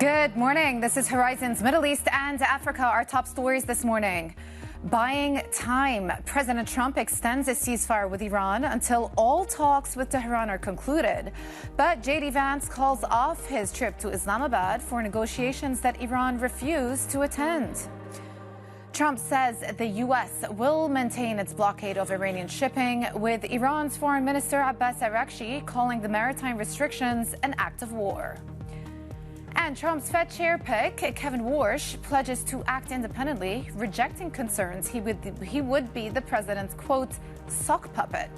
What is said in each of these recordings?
Good morning. This is Horizon's Middle East and Africa. Our top stories this morning. Buying time. President Trump extends a ceasefire with Iran until all talks with Tehran are concluded. But J.D. Vance calls off his trip to Islamabad for negotiations that Iran refused to attend. Trump says the U.S. will maintain its blockade of Iranian shipping, with Iran's Foreign Minister Abbas Araghchi calling the maritime restrictions an act of war. And Trump's Fed chair pick, Kevin Warsh, pledges to act independently, rejecting concerns he would be the president's, quote, sock puppet.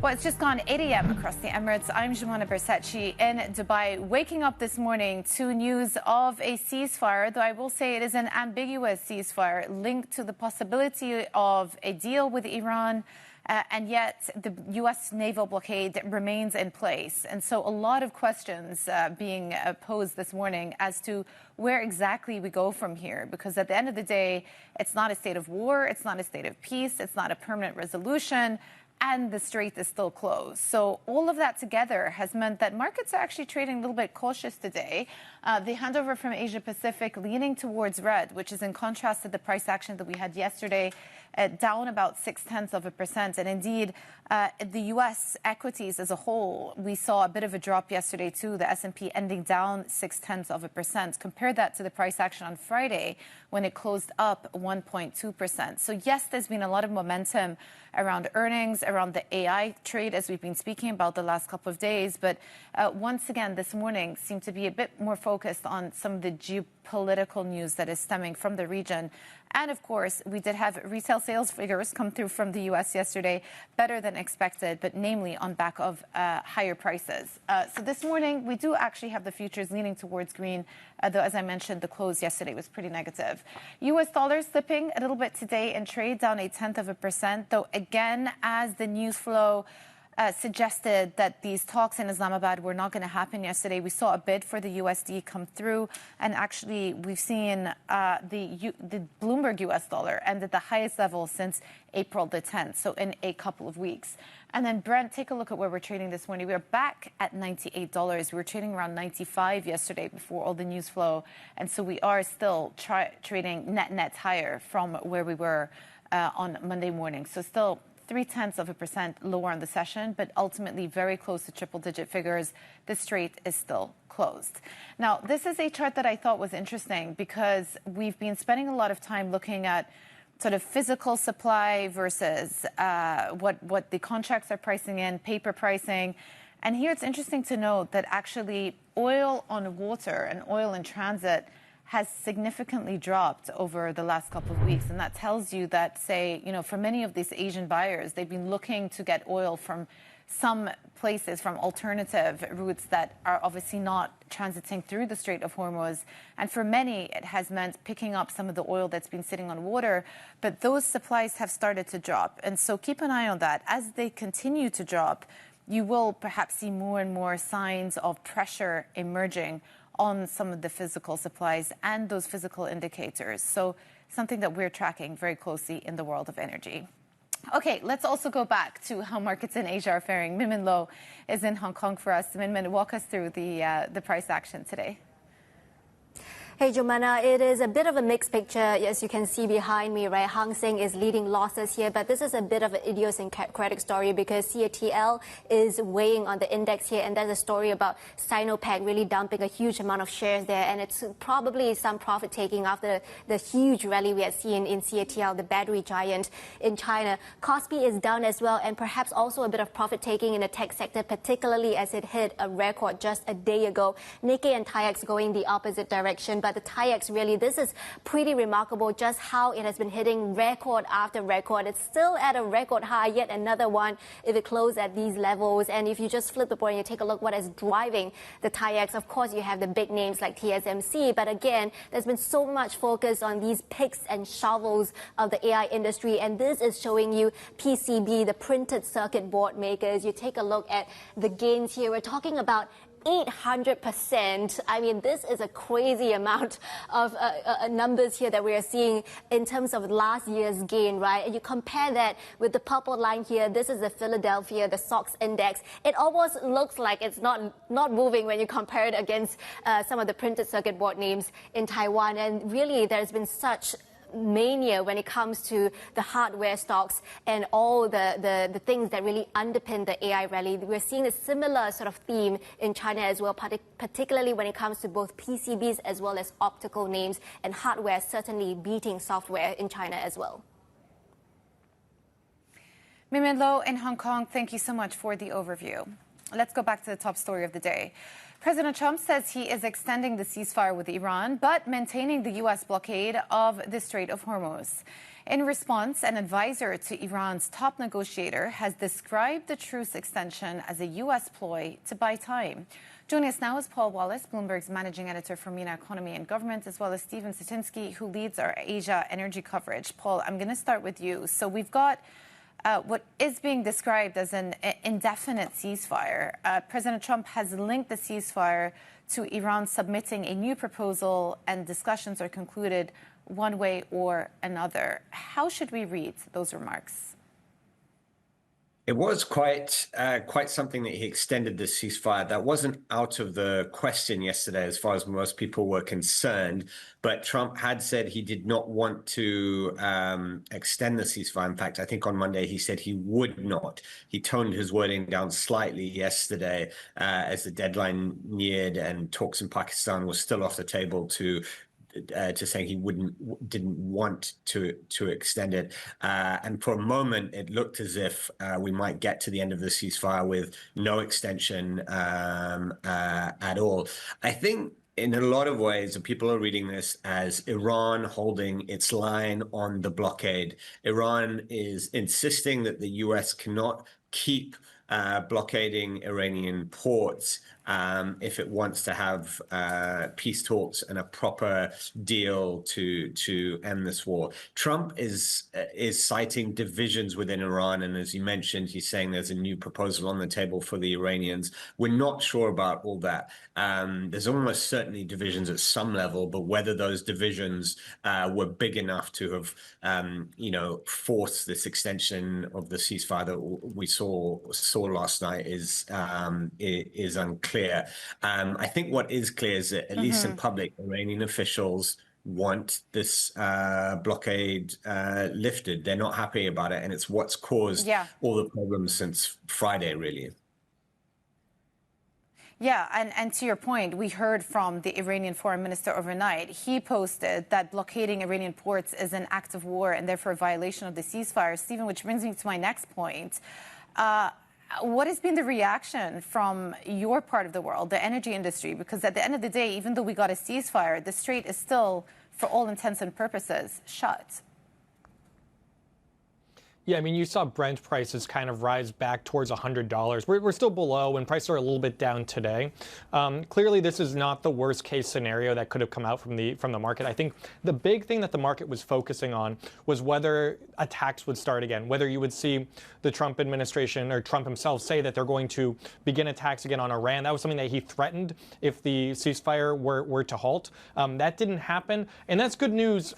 Well, it's just gone 8 a.m. across the Emirates. I'm Johanna Bersetchi in Dubai, waking up this morning to news of a ceasefire, though I will say it is an ambiguous ceasefire linked to the possibility of a deal with Iran. And yet the U.S. naval blockade remains in place. And so a lot of questions being posed this morning as to where exactly we go from here. Because at the end of the day, it's not a state of war. It's not a state of peace. It's not a permanent resolution. And the strait is still closed. So all of that together has meant that markets are actually trading a little bit cautious today. The handover from Asia Pacific leaning towards red, which is in contrast to the price action that we had yesterday, down about 0.6%. And indeed, the U.S. equities as a whole, we saw a bit of a drop yesterday too. The S&P ending down 0.6%. Compare that to the price action on Friday when it closed up 1.2%. So yes, there's been a lot of momentum around earnings, around the AI trade, as we've been speaking about the last couple of days. But once again, this morning seemed to be a bit more focused on some of the geopolitical news that is stemming from the region. And of course, we did have retail sales figures come through from the U.S. yesterday, better than expected, but namely on back of higher prices. So this morning, we do actually have the futures leaning towards green, though, as I mentioned, the close yesterday was pretty negative. U.S. dollars slipping a little bit today in trade, down 0.1%, though again, as the news flow suggested that these talks in Islamabad were not going to happen yesterday. We saw a bid for the USD come through, and actually we've seen the Bloomberg US dollar end at the highest level since April the 10th, so in a couple of weeks. And then Brent, take a look at where we're trading this morning. We're back at $98. We were trading around 95 yesterday before all the news flow, and so we are still trading net higher from where we were on Monday morning. So still 0.3% lower on the session, but ultimately very close to triple-digit figures. The strait is still closed. Now, this is a chart that I thought was interesting because we've been spending a lot of time looking at sort of physical supply versus what the contracts are pricing in, paper pricing. And here it's interesting to note that actually oil on water and oil in transit has significantly dropped over the last couple of weeks. And that tells you that, say, for many of these Asian buyers, they've been looking to get oil from some places, from alternative routes that are obviously not transiting through the Strait of Hormuz. And for many, it has meant picking up some of the oil that's been sitting on water. But those supplies have started to drop. And so keep an eye on that. As they continue to drop, you will perhaps see more and more signs of pressure emerging on some of the physical supplies and those physical indicators. So something that we're tracking very closely in the world of energy. Okay, let's also go back to how markets in Asia are faring. Min Min Lo is in Hong Kong for us. Min Min, walk us through the price action today. Hey, Jumana, it is a bit of a mixed picture. As you can see behind me, right, Hang Seng is leading losses here, but this is a bit of an idiosyncratic story because CATL is weighing on the index here, and there's a story about Sinopec really dumping a huge amount of shares there, and it's probably some profit taking after the huge rally we had seen in CATL, the battery giant in China. Kospi is down as well, and perhaps also a bit of profit taking in the tech sector, particularly as it hit a record just a day ago. Nikkei and TAIEX going the opposite direction, but the TAIEX really, this is pretty remarkable just how it has been hitting record after record. It's still at a record high, yet another one if it closed at these levels. And if you just flip the board and you take a look what is driving the TAIEX, of course you have the big names like TSMC, but again, there's been so much focus on these picks and shovels of the AI industry, and this is showing you PCB, the printed circuit board makers. You take a look at the gains here. We're talking about 800%. I mean, this is a crazy amount of numbers here that we are seeing in terms of last year's gain, right? And you compare that with the purple line here. This is the Philadelphia, the SOX index. It almost looks like it's not moving when you compare it against some of the printed circuit board names in Taiwan. And really, there's been such mania when it comes to the hardware stocks and all the things that really underpin the AI rally. We're seeing a similar sort of theme in China as well, particularly when it comes to both PCBs as well as optical names, and hardware certainly beating software in China as well. Min Lo in Hong Kong, thank you so much for the overview. Let's go back to the top story of the day. President Trump says he is extending the ceasefire with Iran, but maintaining the U.S. blockade of the Strait of Hormuz. In response, an advisor to Iran's top negotiator has described the truce extension as a U.S. ploy to buy time. Joining us now is Paul Wallace, Bloomberg's managing editor for MENA Economy and Government, as well as Stephen Satinsky, who leads our Asia energy coverage. Paul, I'm going to start with you. So we've got what is being described as an indefinite ceasefire. President Trump has linked the ceasefire to Iran submitting a new proposal, and discussions are concluded one way or another. How should we read those remarks? It was quite something that he extended the ceasefire. That wasn't out of the question yesterday, as far as most people were concerned. But Trump had said he did not want to extend the ceasefire. In fact, I think on Monday he said he would not. He toned his wording down slightly yesterday as the deadline neared and talks in Pakistan was still off the table to saying he didn't want to extend it, and for a moment it looked as if we might get to the end of the ceasefire with no extension at all. I think in a lot of ways, people are reading this as Iran holding its line on the blockade. Iran is insisting that the U.S. cannot keep blockading Iranian ports if it wants to have peace talks and a proper deal to end this war. Trump is citing divisions within Iran, and as you mentioned, he's saying there's a new proposal on the table for the Iranians. We're not sure about all that. There's almost certainly divisions at some level, but whether those divisions were big enough to have, forced this extension of the ceasefire that we saw last night is unclear. I think what is clear is that, at least in public, Iranian officials want this blockade lifted. They're not happy about it, and it's what's caused all the problems since Friday, really. Yeah, and to your point, we heard from the Iranian foreign minister overnight. He posted that blockading Iranian ports is an act of war and therefore a violation of the ceasefire. Stephen, which brings me to my next point. What has been the reaction from your part of the world, the energy industry? Because at the end of the day, even though we got a ceasefire, the strait is still, for all intents and purposes, shut. Yeah, I mean, you saw Brent prices kind of rise back towards $100. We're still below, and prices are a little bit down today. Clearly, this is not the worst case scenario that could have come out from the market. I think the big thing that the market was focusing on was whether attacks would start again, whether you would see the Trump administration or Trump himself say that they're going to begin attacks again on Iran. That was something that he threatened if the ceasefire were to halt. That didn't happen, and that's good news.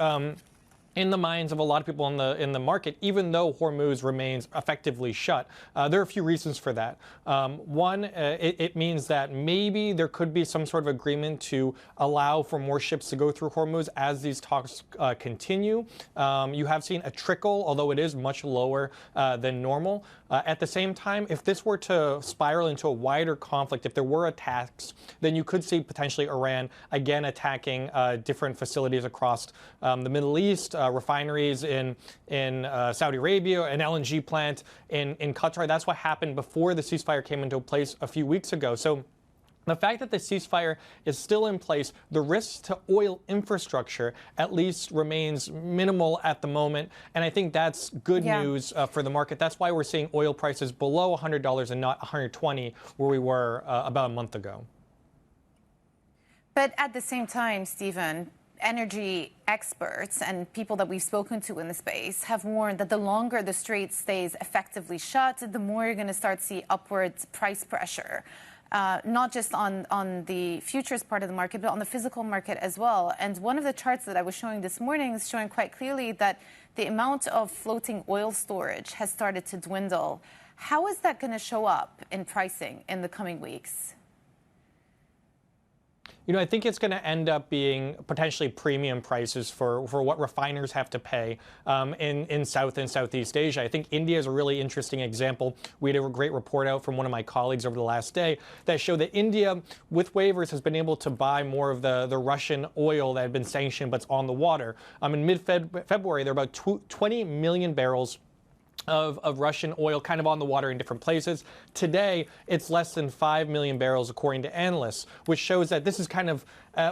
In the minds of a lot of people in the market, even though Hormuz remains effectively shut. There are a few reasons for that. One, it means that maybe there could be some sort of agreement to allow for more ships to go through Hormuz as these talks continue. You have seen a trickle, although it is much lower than normal. At the same time, if this were to spiral into a wider conflict, if there were attacks, then you could see potentially Iran again attacking different facilities across the Middle East, refineries in Saudi Arabia, an LNG plant in Qatar. That's what happened before the ceasefire came into place a few weeks ago. So the fact that the ceasefire is still in place, the risk to oil infrastructure at least remains minimal at the moment. And I think that's good news for the market. That's why we're seeing oil prices below $100 and not $120 where we were about a month ago. But at the same time, Stephen, energy experts and people that we've spoken to in the space have warned that the longer the strait stays effectively shut, the more you're going to start to see upwards price pressure. not just on the futures part of the market, but on the physical market as well. And one of the charts that I was showing this morning is showing quite clearly that the amount of floating oil storage has started to dwindle. How is that going to show up in pricing in the coming weeks? I think it's going to end up being potentially premium prices for what refiners have to pay in South and Southeast Asia. I think India is a really interesting example. We had a great report out from one of my colleagues over the last day that showed that India, with waivers, has been able to buy more of the Russian oil that had been sanctioned but's on the water. In mid-February, there were about 20 million barrels of Russian oil kind of on the water in different places. Today, it's less than 5 million barrels, according to analysts, which shows that this is kind of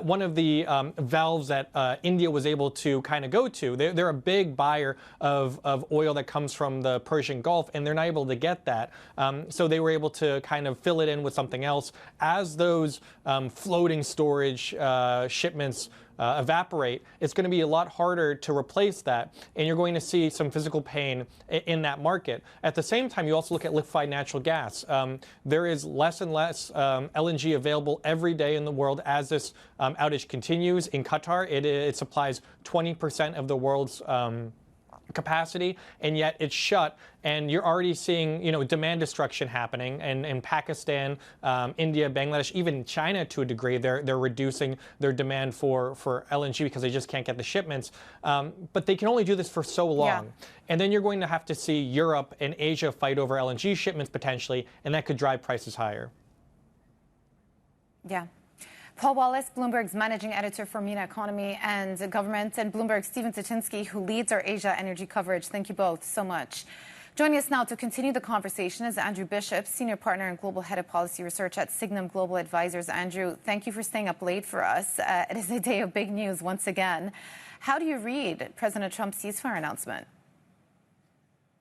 one of the valves that India was able to kind of go to. They're a big buyer of oil that comes from the Persian Gulf, and they're not able to get that. So they were able to kind of fill it in with something else. As those floating storage shipments evaporate, it's going to be a lot harder to replace that, and you're going to see some physical pain in that market. At the same time, you also look at liquefied natural gas. There is less and less LNG available every day in the world as this outage continues. In Qatar, it supplies 20% of the world's capacity, and yet it's shut. And you're already seeing, demand destruction happening. And in Pakistan, India, Bangladesh, even China to a degree, they're reducing their demand for LNG because they just can't get the shipments. But they can only do this for so long. Yeah. And then you're going to have to see Europe and Asia fight over LNG shipments potentially, and that could drive prices higher. Yeah. Paul Wallace, Bloomberg's managing editor for MENA Economy and Government, and Bloomberg's Stephen Tuchinski, who leads our Asia energy coverage. Thank you both so much. Joining us now to continue the conversation is Andrew Bishop, Senior Partner and Global Head of Policy Research at Signum Global Advisors. Andrew, thank you for staying up late for us. It is a day of big news once again. How do you read President Trump's ceasefire announcement?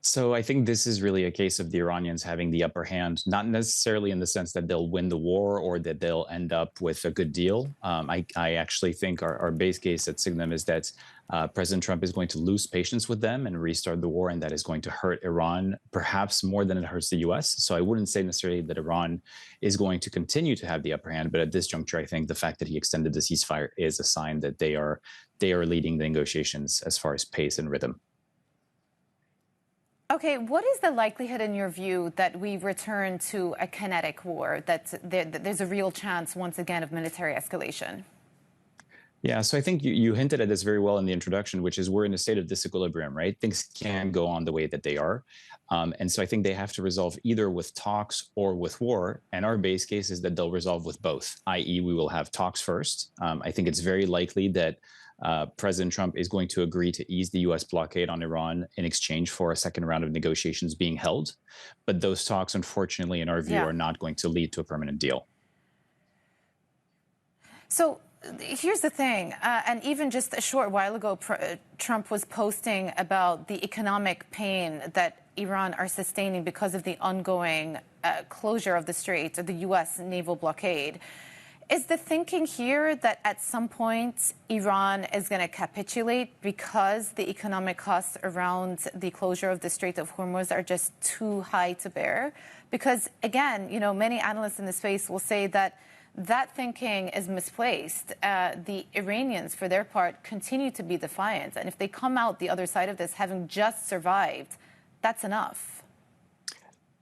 So I think this is really a case of the Iranians having the upper hand, not necessarily in the sense that they'll win the war or that they'll end up with a good deal. I actually think our base case at Signum is that President Trump is going to lose patience with them and restart the war, and that is going to hurt Iran perhaps more than it hurts the U.S. So I wouldn't say necessarily that Iran is going to continue to have the upper hand, but at this juncture, I think the fact that he extended the ceasefire is a sign that they are leading the negotiations as far as pace and rhythm. Okay, what is the likelihood, in your view, that we return to a kinetic war, that there's a real chance, once again, of military escalation? Yeah, so I think you hinted at this very well in the introduction, which is we're in a state of disequilibrium, right? Things can't go on the way that they are. And so I think they have to resolve either with talks or with war. And our base case is that they'll resolve with both, i.e. we will have talks first. I think it's very likely that President Trump is going to agree to ease the U.S. blockade on Iran in exchange for a second round of negotiations being held. But those talks, unfortunately, in our view, are not going to lead to a permanent deal. So here's the thing. And even just a short while ago, Trump was posting about the economic pain that Iran are sustaining because of the ongoing closure of the Strait, or the U.S. naval blockade. Is the thinking here that at some point Iran is going to capitulate because the economic costs around the closure of the Strait of Hormuz are just too high to bear? Because, again, many analysts in the space will say that thinking is misplaced. The Iranians, for their part, continue to be defiant. And if they come out the other side of this having just survived, that's enough.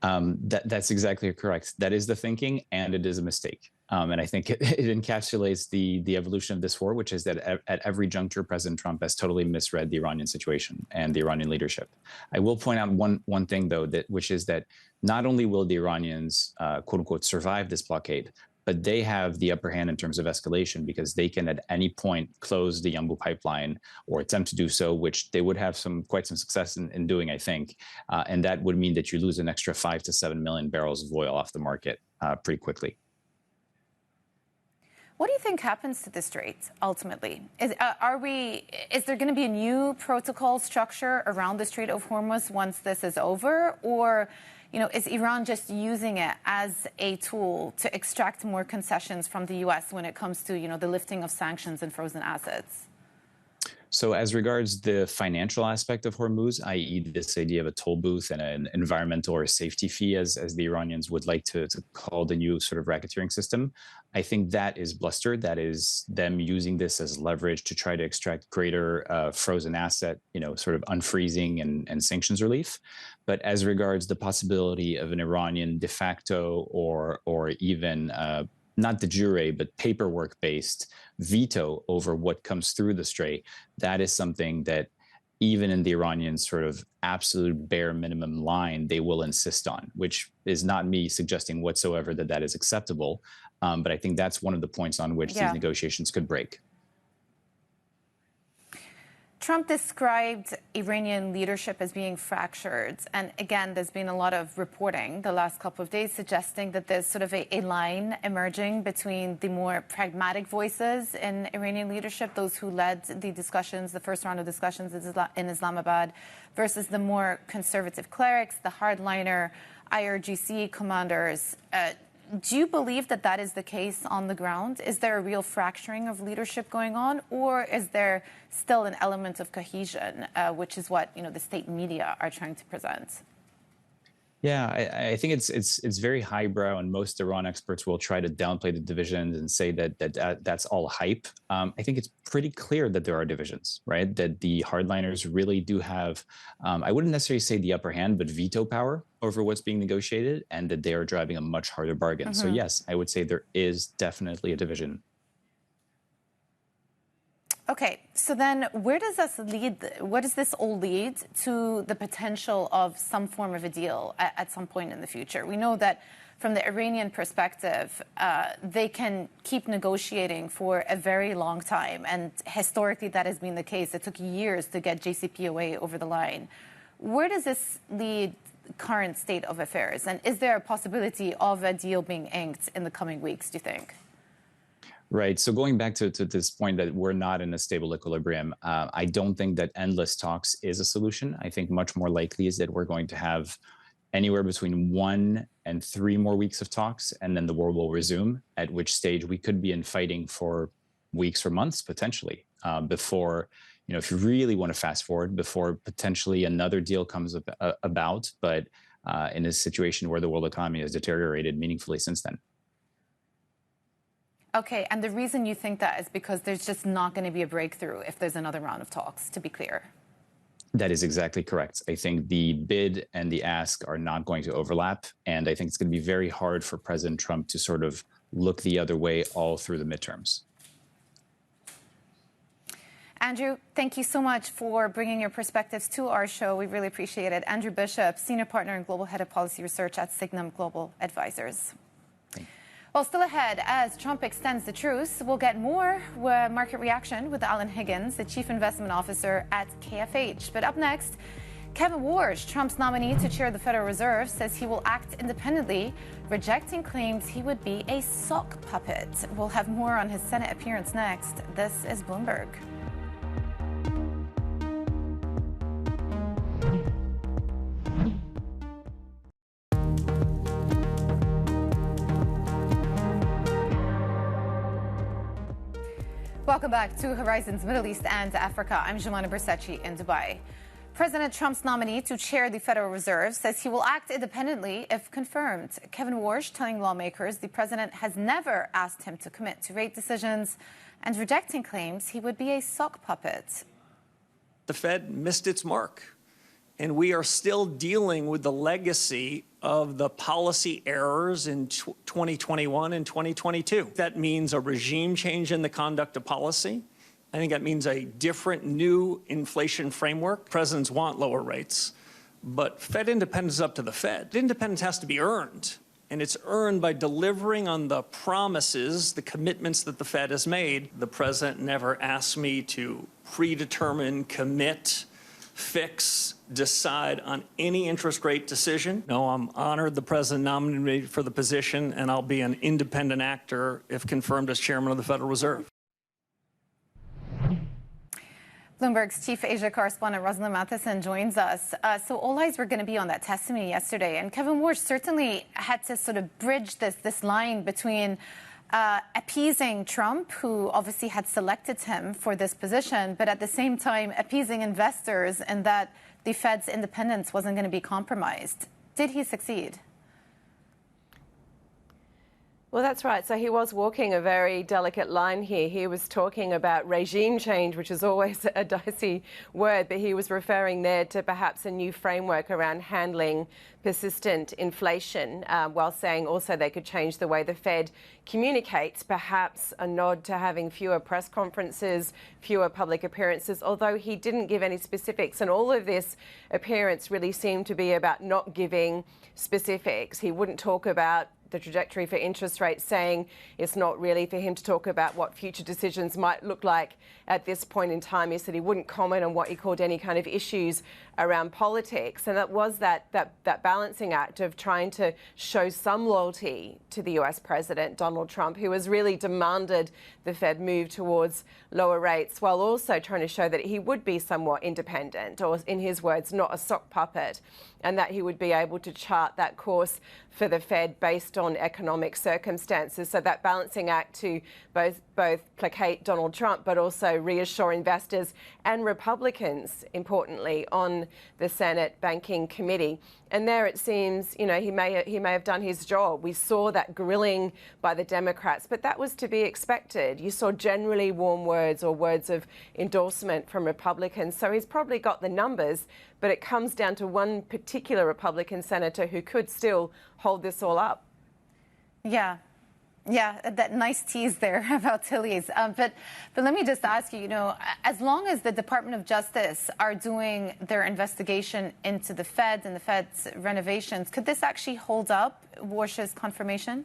That's exactly correct. That is the thinking, and it is a mistake. And I think it encapsulates the evolution of this war, which is that at every juncture, President Trump has totally misread the Iranian situation and the Iranian leadership. I will point out one thing, though, which is that not only will the Iranians, quote unquote, survive this blockade, but they have the upper hand in terms of escalation because they can at any point close the Yanbu pipeline or attempt to do so, which they would have quite some success in doing, I think. And that would mean that you lose an extra 5 to 7 million barrels of oil off the market pretty quickly. What do you think happens to the Strait ultimately? Is there going to be a new protocol structure around the Strait of Hormuz once this is over? Or, is Iran just using it as a tool to extract more concessions from the U.S. when it comes to, the lifting of sanctions and frozen assets? So as regards the financial aspect of Hormuz, i.e. this idea of a toll booth and an environmental or safety fee, as the Iranians would like to call the new sort of racketeering system, I think that is bluster. That is them using this as leverage to try to extract greater frozen asset, sort of unfreezing and sanctions relief. But as regards the possibility of an Iranian de facto or even not de jure, but paperwork-based veto over what comes through the strait, that is something that even in the Iranian sort of absolute bare minimum line, they will insist on, which is not me suggesting whatsoever that that is acceptable. But I think that's one of the points on which these negotiations could break. Trump described Iranian leadership as being fractured. And again, there's been a lot of reporting the last couple of days suggesting that there's sort of a line emerging between the more pragmatic voices in Iranian leadership, those who led the discussions, the first round of discussions in Islamabad, versus the more conservative clerics, the hardliner IRGC commanders. Do you believe that that is the case on the ground? Is there a real fracturing of leadership going on, or is there still an element of cohesion, which is what the state media are trying to present? Yeah, I think it's very highbrow, and most Iran experts will try to downplay the divisions and say that that's all hype. I think it's pretty clear that there are divisions, right? That the hardliners really do have, I wouldn't necessarily say the upper hand, but veto power over what's being negotiated, and that they are driving a much harder bargain. So yes, I would say there is definitely a division. Okay, so then where does this lead? What does this all lead to the potential of some form of a deal at some point in the future? We know that from the Iranian perspective, they can keep negotiating for a very long time. And historically, that has been the case. It took years to get JCPOA over the line. Where does this lead current state of affairs? And is there a possibility of a deal being inked in the coming weeks, do you think? Right. So going back to this point that we're not in a stable equilibrium, I don't think that endless talks is a solution. I think much more likely is that we're going to have anywhere between 1 and 3 more weeks of talks, and then the war will resume, at which stage we could be in fighting for weeks or months, potentially, before, if you really want to fast forward, before potentially another deal comes about, but in a situation where the world economy has deteriorated meaningfully since then. Okay, and the reason you think that is because there's just not going to be a breakthrough if there's another round of talks, to be clear. That is exactly correct. I think the bid and the ask are not going to overlap, and I think it's going to be very hard for President Trump to sort of look the other way all through the midterms. Andrew, thank you so much for bringing your perspectives to our show. We really appreciate it. Andrew Bishop, Senior Partner and Global Head of Policy Research at Signum Global Advisors. Well, still ahead, as Trump extends the truce, we'll get more market reaction with Alan Higgins, the Chief Investment Officer at KFH. But up next, Kevin Warsh, Trump's nominee to chair the Federal Reserve, says he will act independently, rejecting claims he would be a sock puppet. We'll have more on his Senate appearance next. This is Bloomberg. Welcome back to Horizons Middle East and Africa. I'm Jumana Bersachi in Dubai. President Trump's nominee to chair the Federal Reserve says he will act independently if confirmed. Kevin Warsh telling lawmakers the president has never asked him to commit to rate decisions and rejecting claims he would be a sock puppet. The Fed missed its mark, and we are still dealing with the legacy of the policy errors in 2021 and 2022. That means a regime change in the conduct of policy. I think that means a different new inflation framework. Presidents want lower rates, but Fed independence is up to the Fed. Independence has to be earned, and it's earned by delivering on the promises, the commitments that the Fed has made. The president never asked me to predetermine, commit, fix, decide on any interest rate decision. No, I'm honored the president nominated me for the position, and I'll be an independent actor if confirmed as chairman of the Federal Reserve. Bloomberg's chief Asia correspondent Rosalind Matheson joins us. So all eyes were going to be on that testimony yesterday, and Kevin Warsh certainly had to sort of bridge this line between appeasing Trump, who obviously had selected him for this position, but at the same time appeasing investors in that the Fed's independence wasn't going to be compromised. Did he succeed? Well, that's right. So he was walking a very delicate line here. He was talking about regime change, which is always a dicey word, but he was referring there to perhaps a new framework around handling persistent inflation, while saying also they could change the way the Fed communicates, perhaps a nod to having fewer press conferences, fewer public appearances, although he didn't give any specifics. And all of this appearance really seemed to be about not giving specifics. He wouldn't talk about the trajectory for interest rates, saying it's not really for him to talk about what future decisions might look like at this point in time. He said he wouldn't comment on what he called any kind of issues around politics. And that was that balancing act of trying to show some loyalty to the US President, Donald Trump, who has really demanded the Fed move towards lower rates, while also trying to show that he would be somewhat independent, or in his words, not a sock puppet, and that he would be able to chart that course for the Fed based on economic circumstances. So that balancing act to both placate Donald Trump, but also reassure investors and Republicans, importantly, on the Senate Banking Committee. And there it seems, you know, he may have done his job. We saw that grilling by the Democrats, but that was to be expected. You saw generally warm words or words of endorsement from Republicans. So he's probably got the numbers, but it comes down to one particular Republican senator who could still hold this all up. Yeah, that nice tease there about Tilly's. But let me just ask you, as long as the Department of Justice are doing their investigation into the Fed and the Fed's renovations, could this actually hold up Warsh's confirmation?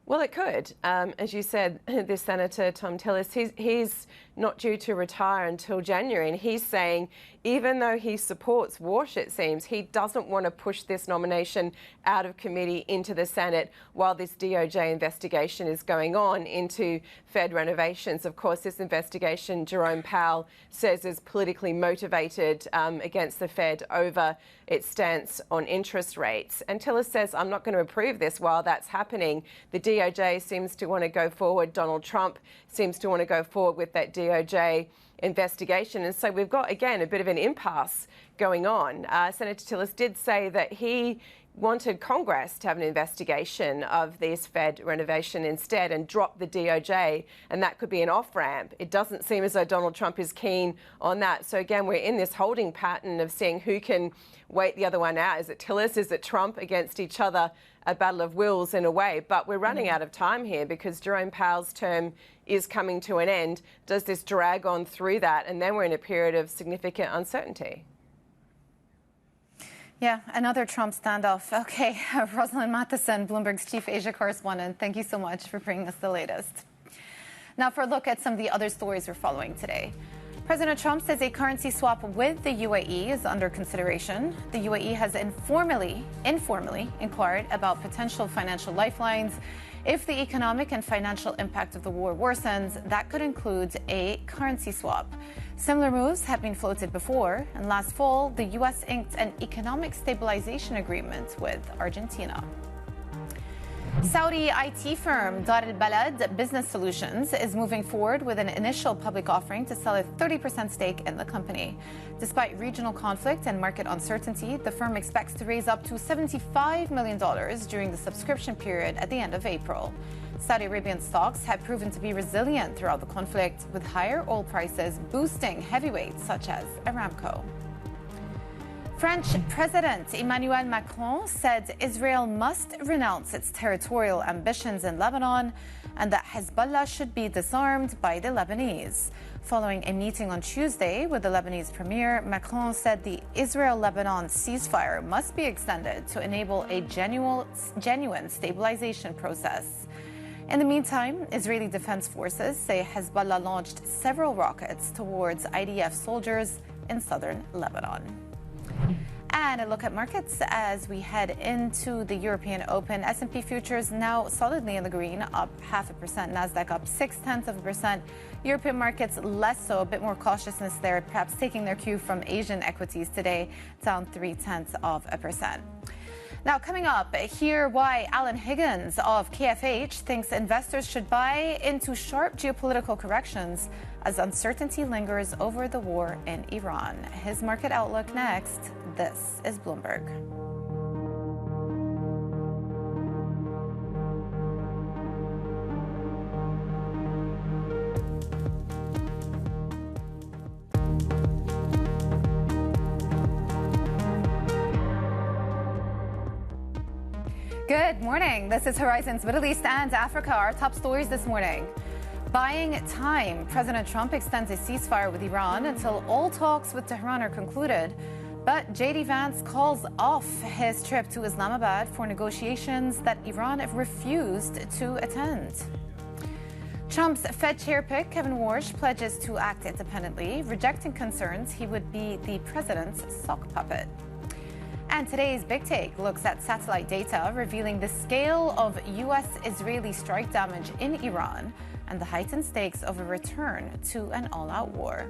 Well, it could. As you said, this Senator Tom Tillis, he's not due to retire until January. And he's saying, even though he supports Warsh, it seems, he doesn't want to push this nomination out of committee into the Senate while this DOJ investigation is going on into Fed renovations. Of course, this investigation, Jerome Powell says, is politically motivated against the Fed over its stance on interest rates. And Tillis says, I'm not going to approve this while that's happening. The DOJ seems to want to go forward. Donald Trump seems to want to go forward with that DOJ investigation. And so we've got, again, a bit of an impasse going on. Senator Tillis did say that he wanted Congress to have an investigation of this Fed renovation instead and drop the DOJ, and that could be an off-ramp. It doesn't seem as though Donald Trump is keen on that. So again, we're in this holding pattern of seeing who can wait the other one out. Is it Tillis? Is it Trump against each other? A battle of wills in a way. But we're running out of time here because Jerome Powell's term is coming to an end. Does this drag on through that? And then we're in a period of significant uncertainty. Yeah, another Trump standoff. Okay, Rosalind Matheson, Bloomberg's chief Asia correspondent, thank you so much for bringing us the latest. Now for a look at some of the other stories we're following today. President Trump says a currency swap with the UAE is under consideration. The UAE has informally inquired about potential financial lifelines. If the economic and financial impact of the war worsens, that could include a currency swap. Similar moves have been floated before, and last fall, the U.S. inked an economic stabilization agreement with Argentina. Saudi IT firm Dar al-Balad Business Solutions is moving forward with an initial public offering to sell a 30% stake in the company. Despite regional conflict and market uncertainty, the firm expects to raise up to $75 million during the subscription period at the end of April. Saudi Arabian stocks have proven to be resilient throughout the conflict, with higher oil prices boosting heavyweights such as Aramco. French President Emmanuel Macron said Israel must renounce its territorial ambitions in Lebanon and that Hezbollah should be disarmed by the Lebanese. Following a meeting on Tuesday with the Lebanese premier, Macron said the Israel-Lebanon ceasefire must be extended to enable a genuine stabilization process. In the meantime, Israeli defense forces say Hezbollah launched several rockets towards IDF soldiers in southern Lebanon. And a look at markets as we head into the European Open. S&P futures now solidly in the green, up 0.5%. Nasdaq up 0.6%. European markets less so, a bit more cautiousness there, perhaps taking their cue from Asian equities today, down 0.3%. Now, coming up, hear why Alan Higgins of KFH thinks investors should buy into sharp geopolitical corrections as uncertainty lingers over the war in Iran. His market outlook next. This is Bloomberg. Good morning. This is Horizons Middle East and Africa. Our top stories this morning. Buying time. President Trump extends a ceasefire with Iran until all talks with Tehran are concluded. But J.D. Vance calls off his trip to Islamabad for negotiations that Iran refused to attend. Trump's Fed chair pick, Kevin Warsh, pledges to act independently, rejecting concerns he would be the president's sock puppet. And today's Big Take looks at satellite data revealing the scale of U.S.-Israeli strike damage in Iran and the heightened stakes of a return to an all-out war.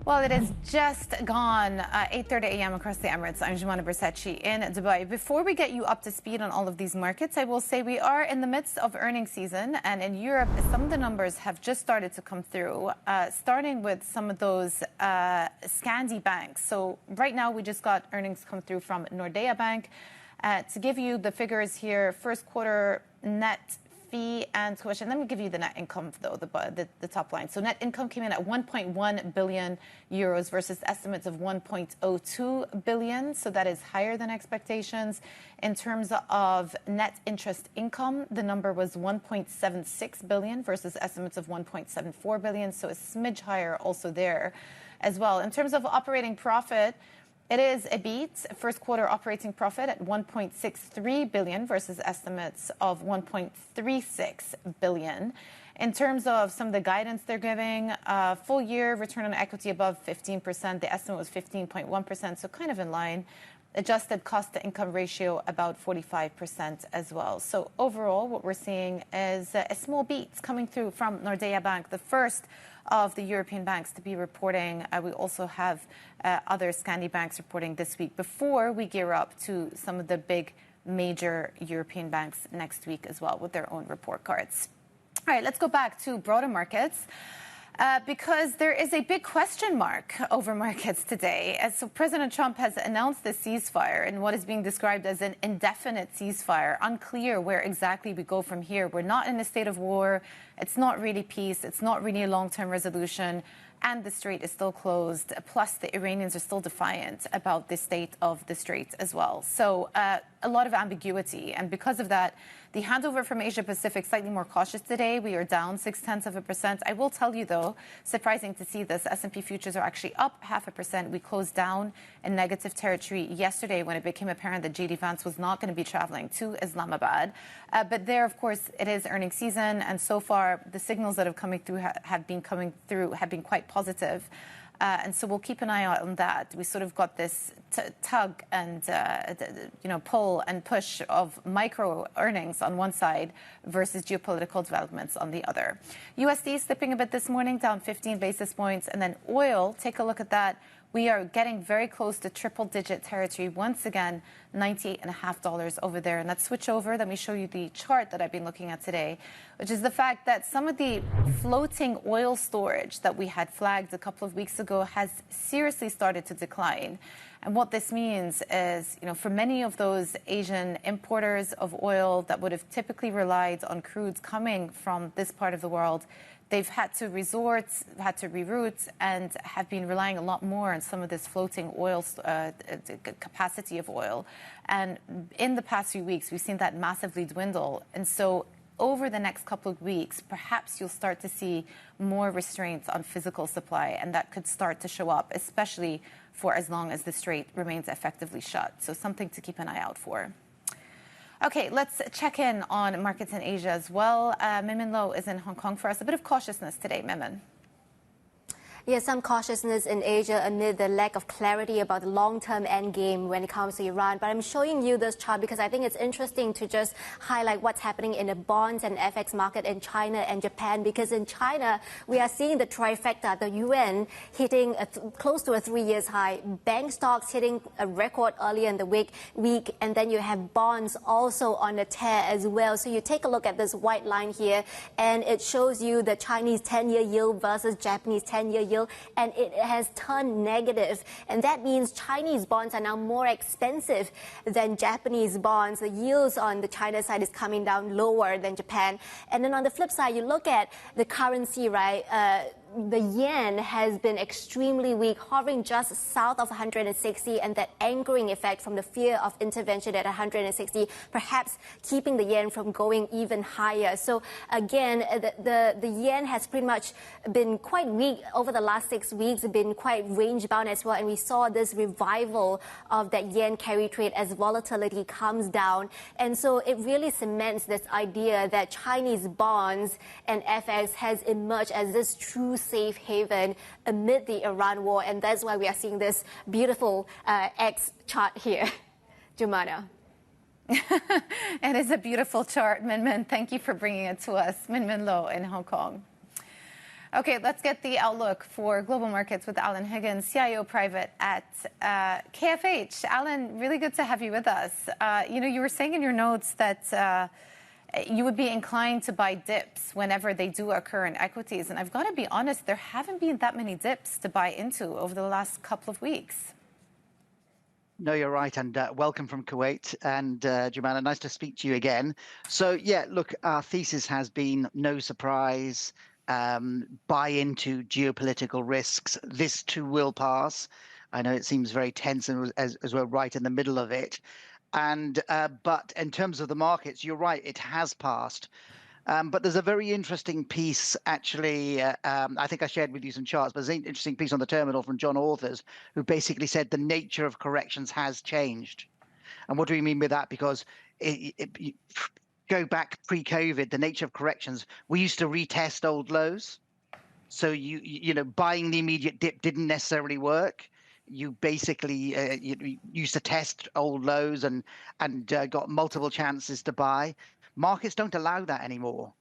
Well, it is just gone 8:30 a.m. across the Emirates. I'm Johanna Bersachi in Dubai. Before we get you up to speed on all of these markets, I will say we are in the midst of earnings season, and in Europe, some of the numbers have just started to come through, starting with some of those Scandi banks. So right now, we just got earnings come through from Nordea Bank. To give you the figures here, first quarter net fee and tuition. Let me give you the net income, though, the top line. So net income came in at 1.1 billion euros versus estimates of 1.02 billion. So that is higher than expectations. In terms of net interest income, the number was 1.76 billion versus estimates of 1.74 billion. So a smidge higher also there as well. In terms of operating profit, it is a beat. First quarter operating profit at 1.63 billion versus estimates of 1.36 billion. In terms of some of the guidance they're giving, full year return on equity above 15%. The estimate was 15.1%, so kind of in line. Adjusted cost to income ratio about 45% as well. So overall, what we're seeing is a small beat coming through from Nordea Bank, the first of the European banks to be reporting. We also have other Scandi banks reporting this week before we gear up to some of the big major European banks next week as well with their own report cards. All right, let's go back to broader markets. Because there is a big question mark over markets today. So President Trump has announced the ceasefire in what is being described as an indefinite ceasefire. Unclear where exactly we go from here. We're not in a state of war. It's not really peace. It's not really a long-term resolution. And the strait is still closed. Plus, the Iranians are still defiant about the state of the strait as well. So a lot of ambiguity. And because of that, the handover from Asia Pacific slightly more cautious today. We are down 0.6%. I will tell you, though, surprising to see this, S&P futures are actually up 0.5%. We closed down in negative territory yesterday when it became apparent that J.D. Vance was not going to be traveling to Islamabad. But there, of course, it is earnings season. And so far, the signals that have been coming through have been quite positive. And so we'll keep an eye out on that. We sort of got this tug and pull and push of micro earnings on one side versus geopolitical developments on the other. USD slipping a bit this morning, down 15 basis points. And then oil, take a look at that. We are getting very close to triple-digit territory. Once again, $98.50 over there. And let's switch over. Let me show you the chart that I've been looking at today, which is the fact that some of the floating oil storage that we had flagged a couple of weeks ago has seriously started to decline. And what this means is, for many of those Asian importers of oil that would have typically relied on crudes coming from this part of the world, they've had to reroute, and have been relying a lot more on some of this floating oil capacity of oil. And in the past few weeks, we've seen that massively dwindle. And so over the next couple of weeks, perhaps you'll start to see more restraints on physical supply, and that could start to show up, especially for as long as the strait remains effectively shut. So something to keep an eye out for. Okay, let's check in on markets in Asia as well. Min Min Lo is in Hong Kong for us. A bit of cautiousness today, Min Min. Yes, some cautiousness in Asia amid the lack of clarity about the long-term endgame when it comes to Iran. But I'm showing you this chart because I think it's interesting to just highlight what's happening in the bonds and FX market in China and Japan. Because in China, we are seeing the trifecta, the yuan hitting close to a 3-year high, bank stocks hitting a record earlier in the week, and then you have bonds also on the tear as well. So you take a look at this white line here, and it shows you the Chinese 10-year yield versus Japanese 10-year yield. And it has turned negative. And that means Chinese bonds are now more expensive than Japanese bonds. The yields on the China side is coming down lower than Japan. And then on the flip side, you look at the currency, right? The yen has been extremely weak, hovering just south of 160, and that anchoring effect from the fear of intervention at 160, perhaps keeping the yen from going even higher. So again, the yen has pretty much been quite weak over the last 6 weeks, been quite range bound as well, and we saw this revival of that yen carry trade as volatility comes down. And so it really cements this idea that Chinese bonds and FX has emerged as this true safe haven amid the Iran war, and that's why we are seeing this beautiful X chart here. Jumana. It is a beautiful chart, Min Min. Thank you for bringing it to us. Min Min Lo in Hong Kong. Okay, let's get the outlook for global markets with Alan Higgins, CIO Private at KFH. Alan, really good to have you with us. You were saying in your notes that you would be inclined to buy dips whenever they do occur in equities. And I've got to be honest, there haven't been that many dips to buy into over the last couple of weeks. No, you're right. And welcome from Kuwait. And Jumana, nice to speak to you again. So, yeah, look, our thesis has been no surprise. Buy into geopolitical risks. This too will pass. I know it seems very tense and as we're right in the middle of it. And but in terms of the markets, you're right, it has passed. But there's a very interesting piece, actually. I think I shared with you some charts, but there's an interesting piece on the terminal from John Authors, who basically said the nature of corrections has changed. And what do we mean by that? Because go back pre-COVID, the nature of corrections, we used to retest old lows. So buying the immediate dip didn't necessarily work. You basically you used to test old lows and got multiple chances to buy. Markets don't allow that anymore.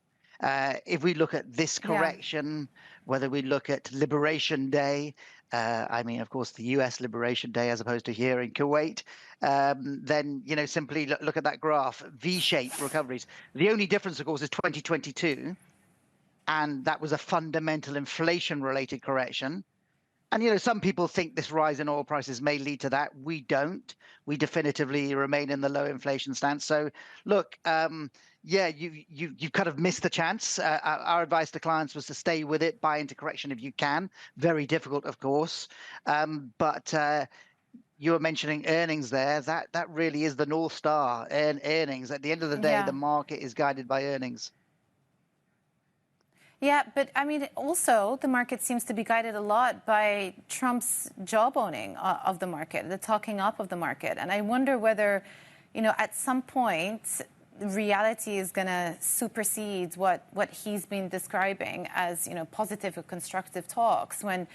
If we look at this correction, whether we look at Liberation Day, of course, the US Liberation Day as opposed to here in Kuwait, then, simply look at that graph, V-shaped recoveries. The only difference, of course, is 2022, and that was a fundamental inflation-related correction. And, some people think this rise in oil prices may lead to that. We don't. We definitively remain in the low inflation stance. So, look, you kind of missed the chance. Our advice to clients was to stay with it, buy into correction if you can. Very difficult, of course. But you were mentioning earnings there. That really is the North Star, earnings. At the end of the day, the market is guided by earnings. Yeah, but also the market seems to be guided a lot by Trump's jawboning of the market, the talking up of the market. And I wonder whether, at some point, reality is going to supersede what he's been describing as, positive or constructive talks. When,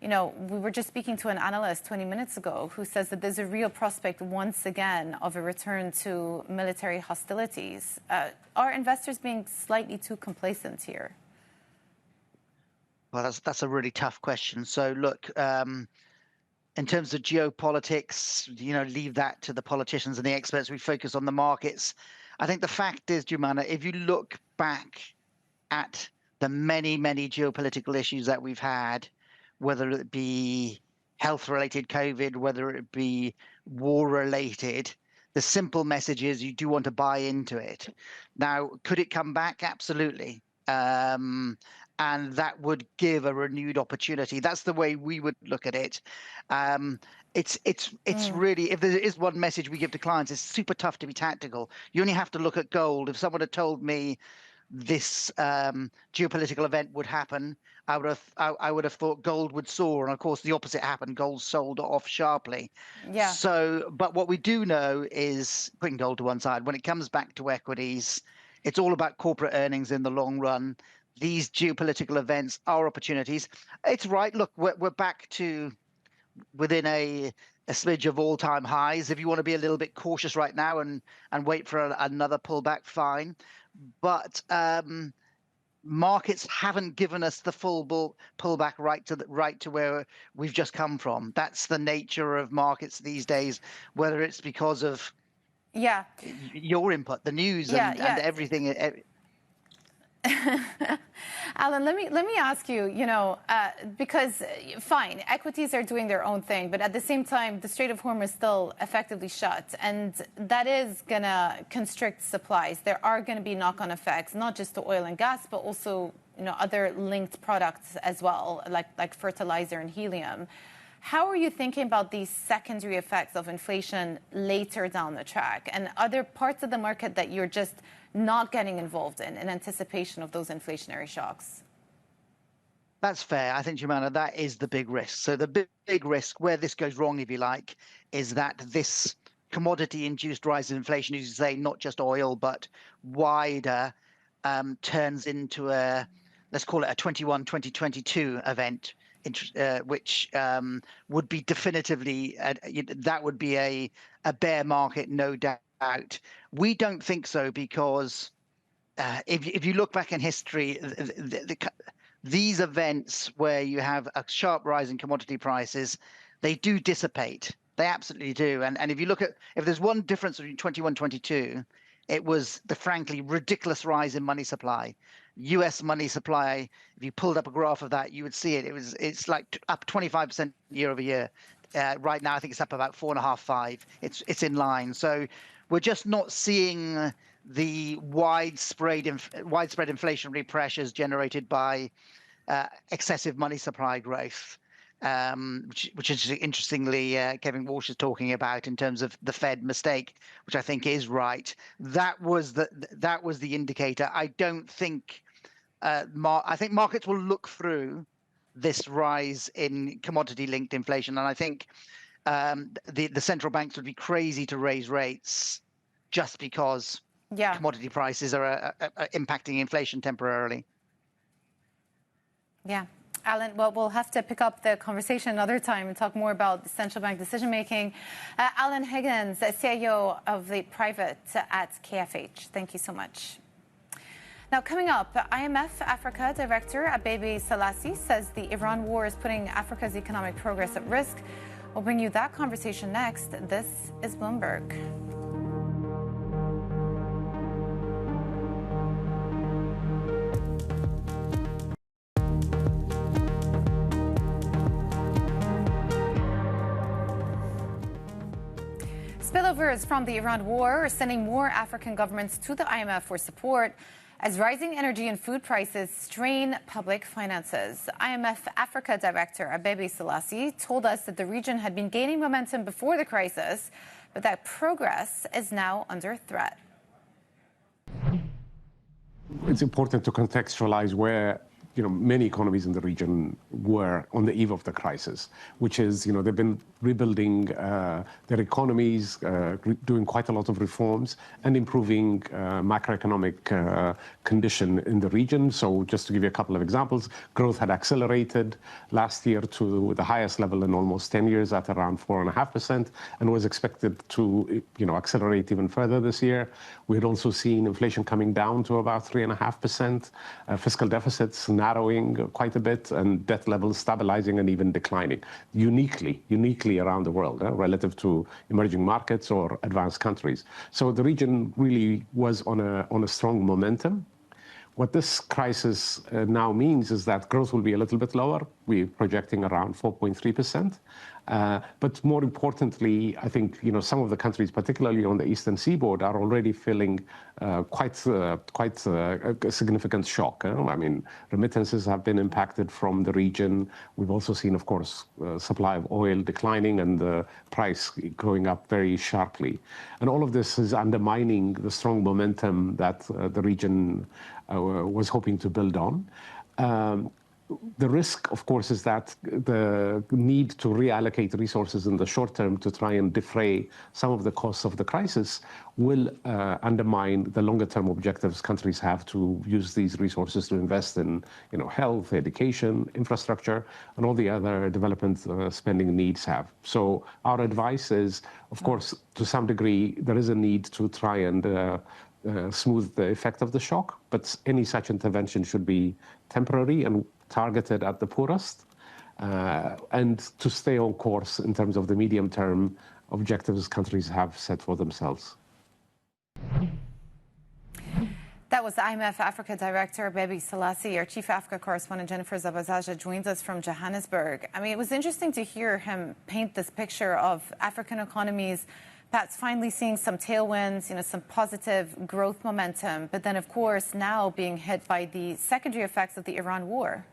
we were just speaking to an analyst 20 minutes ago who says that there's a real prospect once again of a return to military hostilities. Are investors being slightly too complacent here? Well, that's a really tough question. So, look, in terms of geopolitics, leave that to the politicians and the experts. We focus on the markets. I think the fact is, Jumana, if you look back at the many, many geopolitical issues that we've had, whether it be health-related COVID, whether it be war-related, the simple message is you do want to buy into it. Now, could it come back? Absolutely. And that would give a renewed opportunity. That's the way we would look at it. It's really, if there is one message we give to clients, it's super tough to be tactical. You only have to look at gold. If someone had told me this geopolitical event would happen, I would have thought gold would soar. And of course, the opposite happened. Gold sold off sharply. Yeah. So, but what we do know is, putting gold to one side, when it comes back to equities, it's all about corporate earnings in the long run. these geopolitical events are opportunities. It's right. Look, we're back to within a smidge of all-time highs. If you want to be a little bit cautious right now and wait for another pullback, fine. But markets haven't given us the full pullback right to where we've just come from. That's the nature of markets these days, whether it's because of your input, the news, and everything. Alan, let me ask you, because fine, equities are doing their own thing, but at the same time, the Strait of Hormuz is still effectively shut, and that is going to constrict supplies. There are going to be knock-on effects, not just to oil and gas, but also other linked products as well, like fertilizer and helium. How are you thinking about these secondary effects of inflation later down the track? And are there parts of the market that you're just not getting involved in anticipation of those inflationary shocks? That's fair. I think, Joanna, that is the big risk. So the big risk where this goes wrong, if you like, is that this commodity-induced rise in inflation, as you say, not just oil, but wider, turns into let's call it a 2022 event, which would be definitively, that would be a bear market, no doubt. We don't think so, because if you look back in history, these events where you have a sharp rise in commodity prices, they do dissipate. They absolutely do. And if you look at, if there's one difference between 21, 22, it was the frankly ridiculous rise in money supply. US money supply, if you pulled up a graph of that, you would see it. It's like up 25% year over year. Right now, I think it's up about 4.5, 5. It's in line. So we're just not seeing the widespread inflationary pressures generated by excessive money supply growth, which is interestingly Kevin Warsh is talking about in terms of the Fed mistake, which I think is right. That was the indicator. I don't think I think markets will look through this rise in commodity-linked inflation, and I think the central banks would be crazy to raise rates just because commodity prices are impacting inflation temporarily. Yeah. Alan, well, we'll have to pick up the conversation another time and talk more about central bank decision-making. Alan Higgins, CIO of the Private at KFH. Thank you so much. Now, coming up, IMF Africa Director Abebe Selassie says the Iran war is putting Africa's economic progress at risk. We'll bring you that conversation next. This is Bloomberg. Spillovers from the Iran war are sending more African governments to the IMF for support as rising energy and food prices strain public finances. IMF Africa Director Abebe Selassie told us that the region had been gaining momentum before the crisis, but that progress is now under threat. It's important to contextualize where many economies in the region were on the eve of the crisis, which is, they've been rebuilding their economies, doing quite a lot of reforms and improving macroeconomic condition in the region. So just to give you a couple of examples, growth had accelerated last year to the highest level in almost 10 years at around 4.5% and was expected to, accelerate even further this year. We had also seen inflation coming down to about 3.5%, fiscal deficits narrowing quite a bit, and debt levels stabilizing and even declining, uniquely around the world, relative to emerging markets or advanced countries. So the region really was on a strong momentum. What this crisis now means is that growth will be a little bit lower. We're projecting around 4.3%. But more importantly, I think some of the countries, particularly on the eastern seaboard, are already feeling quite a significant shock. I mean, remittances have been impacted from the region. We've also seen, of course, supply of oil declining and the price going up very sharply. And all of this is undermining the strong momentum that the region was hoping to build on. the risk, of course, is that the need to reallocate resources in the short term to try and defray some of the costs of the crisis will undermine the longer term objectives countries have to use these resources to invest in health, education, infrastructure, and all the other development spending needs have. So our advice is, of course, to some degree, there is a need to try and smooth the effect of the shock, but any such intervention should be temporary and targeted at the poorest, and to stay on course in terms of the medium-term objectives countries have set for themselves. That was IMF Africa Director Abebe Selassie. Our Chief Africa correspondent Jennifer Zabazaja joins us from Johannesburg. I mean, it was interesting to hear him paint this picture of African economies perhaps finally seeing some tailwinds, some positive growth momentum, but then, of course, now being hit by the secondary effects of the Iran war.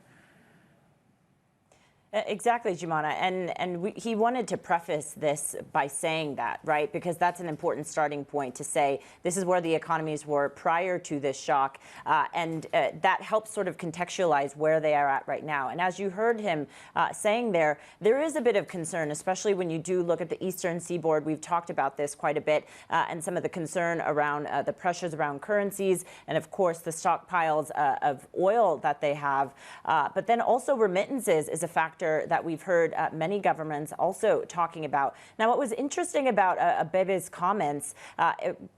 Exactly, Jumana. And he wanted to preface this by saying that, right? Because that's an important starting point to say this is where the economies were prior to this shock. And that helps sort of contextualize where they are at right now. And as you heard him saying there is a bit of concern, especially when you do look at the eastern seaboard. We've talked about this quite a bit, and some of the concern around the pressures around currencies and, of course, the stockpiles of oil that they have. But then also remittances is a factor that we've heard many governments also talking about. Now, what was interesting about Abebe's comments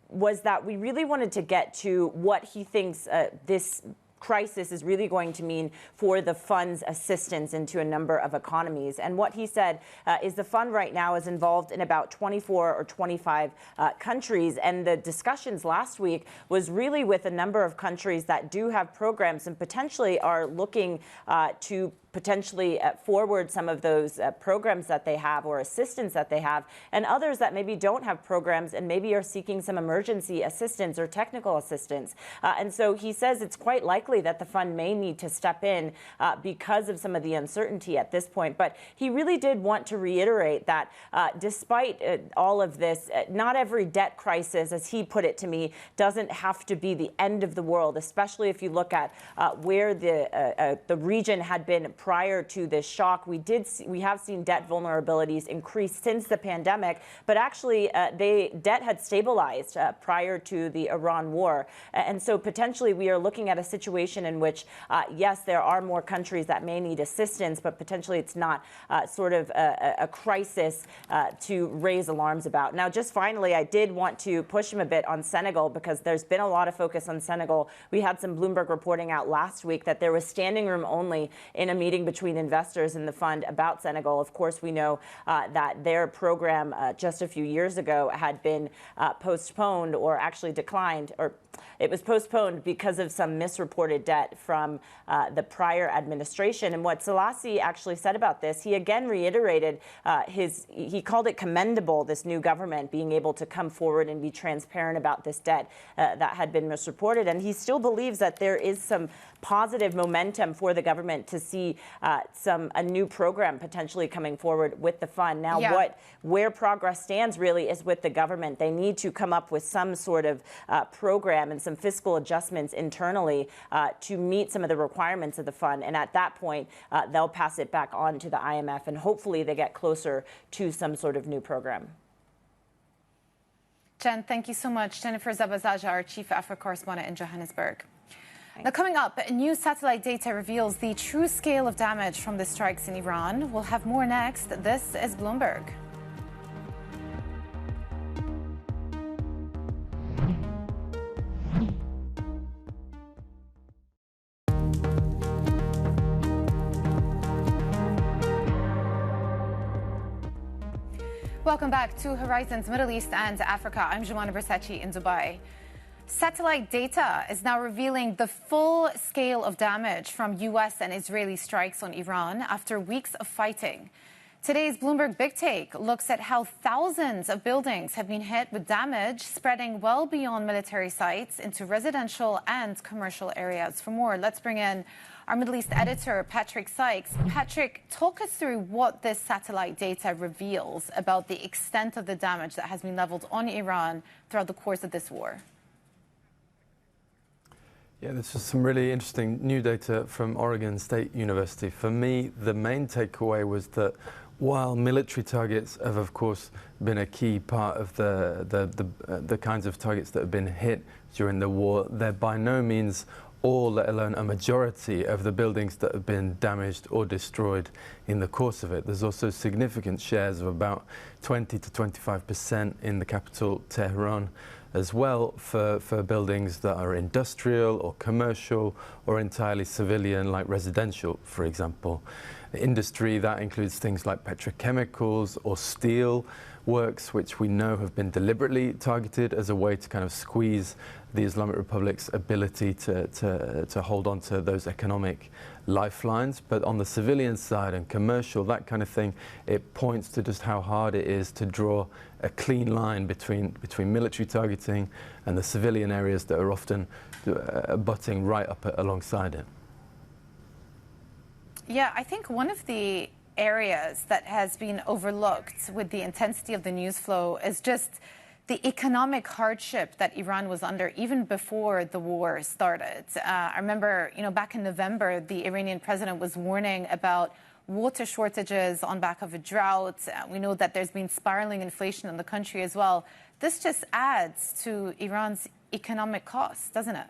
was that we really wanted to get to what he thinks this crisis is really going to mean for the fund's assistance into a number of economies. And what he said is the fund right now is involved in about 24 or 25 countries. And the discussions last week was really with a number of countries that do have programs and potentially are looking to potentially forward some of those programs that they have or assistance that they have, and others that maybe don't have programs and maybe are seeking some emergency assistance or technical assistance. And so he says it's quite likely that the fund may need to step in because of some of the uncertainty at this point. But he really did want to reiterate that despite all of this, not every debt crisis, as he put it to me, doesn't have to be the end of the world, especially if you look at where the region had been prior to this shock. We have seen debt vulnerabilities increase since the pandemic, but actually debt had stabilized prior to the Iran war. And so potentially we are looking at a situation in which, yes, there are more countries that may need assistance, but potentially it's not sort of a crisis to raise alarms about. Now, just finally, I did want to push him a bit on Senegal because there's been a lot of focus on Senegal. We had some Bloomberg reporting out last week that there was standing room only in a meeting between investors and the fund about Senegal. Of course, we know that their program just a few years ago had been postponed or actually declined, or it was postponed because of some misreported debt from the prior administration. And what Selassie actually said about this, he again reiterated he called it commendable, this new government being able to come forward and be transparent about this debt that had been misreported. And he still believes that there is some positive momentum for the government to see a new program potentially coming forward with the fund. Now, where progress stands really is with the government. They need to come up with some sort of program and some fiscal adjustments internally to meet some of the requirements of the fund. And at that point, they'll pass it back on to the IMF, and hopefully they get closer to some sort of new program. Jen, thank you so much. Jennifer Zabazaja, our Chief Africa correspondent in Johannesburg. Now, coming up, new satellite data reveals the true scale of damage from the strikes in Iran. We'll have more next. This is Bloomberg. Welcome back to Horizons Middle East and Africa. I'm Jumana Bersachi in Dubai. Satellite data is now revealing the full scale of damage from U.S. and Israeli strikes on Iran after weeks of fighting. Today's Bloomberg Big Take looks at how thousands of buildings have been hit with damage spreading well beyond military sites into residential and commercial areas. For more, let's bring in our Middle East editor, Patrick Sykes. Patrick, talk us through what this satellite data reveals about the extent of the damage that has been leveled on Iran throughout the course of this war. Yeah, this is some really interesting new data from Oregon State University. For me, the main takeaway was that while military targets have, of course, been a key part of the kinds of targets that have been hit during the war, they're by no means all, let alone a majority, of the buildings that have been damaged or destroyed in the course of it. There's also significant shares of about 20 to 25% in the capital, Tehran, as well for buildings that are industrial or commercial or entirely civilian, like residential, for example. Industry, that includes things like petrochemicals or steel works, which we know have been deliberately targeted as a way to kind of squeeze the Islamic Republic's ability to hold on to those economic lifelines. But on the civilian side and commercial, that kind of thing, it points to just how hard it is to draw a clean line between military targeting and the civilian areas that are often butting right up alongside it. Yeah, I think one of the areas that has been overlooked with the intensity of the news flow is just the economic hardship that Iran was under even before the war started. I remember, back in November, the Iranian president was warning about water shortages on back of a drought. We know that there's been spiraling inflation in the country as well. This just adds to Iran's economic costs, doesn't it?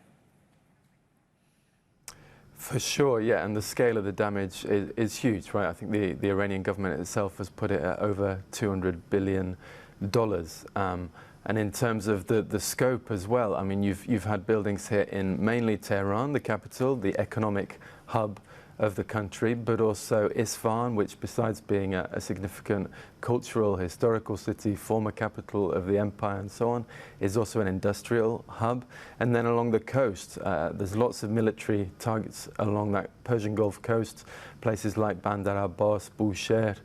For sure, yeah, and the scale of the damage is huge, right? I think the Iranian government itself has put it at over $200 billion. And in terms of the scope as well, I mean, you've had buildings here in mainly Tehran, the capital, the economic hub of the country, but also Isfahan, which besides being a significant cultural, historical city, former capital of the empire and so on, is also an industrial hub. And then along the coast, there's lots of military targets along that Persian Gulf coast, places like Bandar Abbas, Bushehr.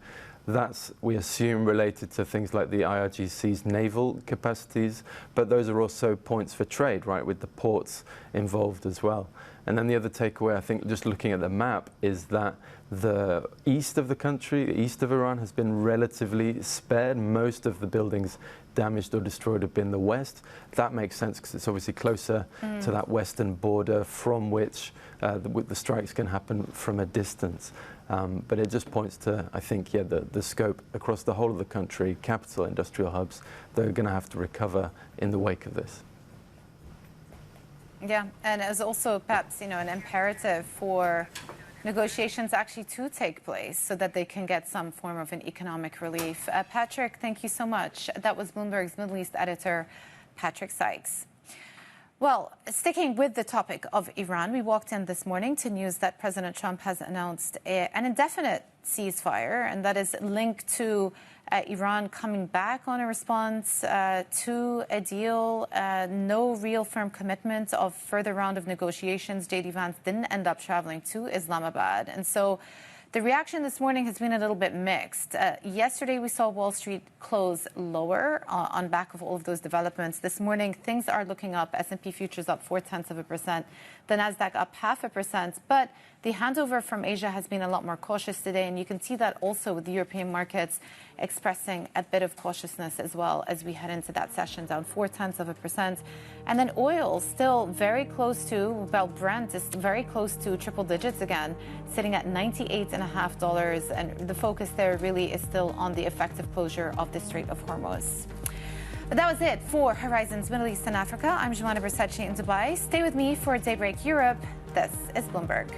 That's, we assume, related to things like the IRGC's naval capacities, but those are also points for trade, right, with the ports involved as well. And then the other takeaway, I think, just looking at the map, is that the east of the country, the east of Iran, has been relatively spared. Most of the buildings damaged or destroyed have been the west. That makes sense because it's obviously closer to that western border from which the strikes can happen from a distance. But it just points to, I think, yeah, the scope across the whole of the country, capital, industrial hubs, that are going to have to recover in the wake of this. Yeah, and it's also perhaps, an imperative for negotiations actually to take place so that they can get some form of an economic relief. Patrick, thank you so much. That was Bloomberg's Middle East editor, Patrick Sykes. Well, sticking with the topic of Iran, we walked in this morning to news that President Trump has announced an indefinite ceasefire, and that is linked to Iran coming back on a response to a deal. No real firm commitment of further round of negotiations. J.D. Vance didn't end up traveling to Islamabad. And so the reaction this morning has been a little bit mixed. Yesterday, we saw Wall Street close lower on back of all of those developments. This morning, things are looking up. S&P futures up 0.4%. The Nasdaq up 0.5%. But the handover from Asia has been a lot more cautious today. And you can see that also with the European markets expressing a bit of cautiousness as well as we head into that session, down 0.4%. And then oil still very close to, well, Brent is very close to triple digits again, sitting at $98.50. And the focus there really is still on the effective closure of the Strait of Hormuz. But that was it for Horizons Middle East and Africa. I'm Joanna Versace in Dubai. Stay with me for Daybreak Europe. This is Bloomberg.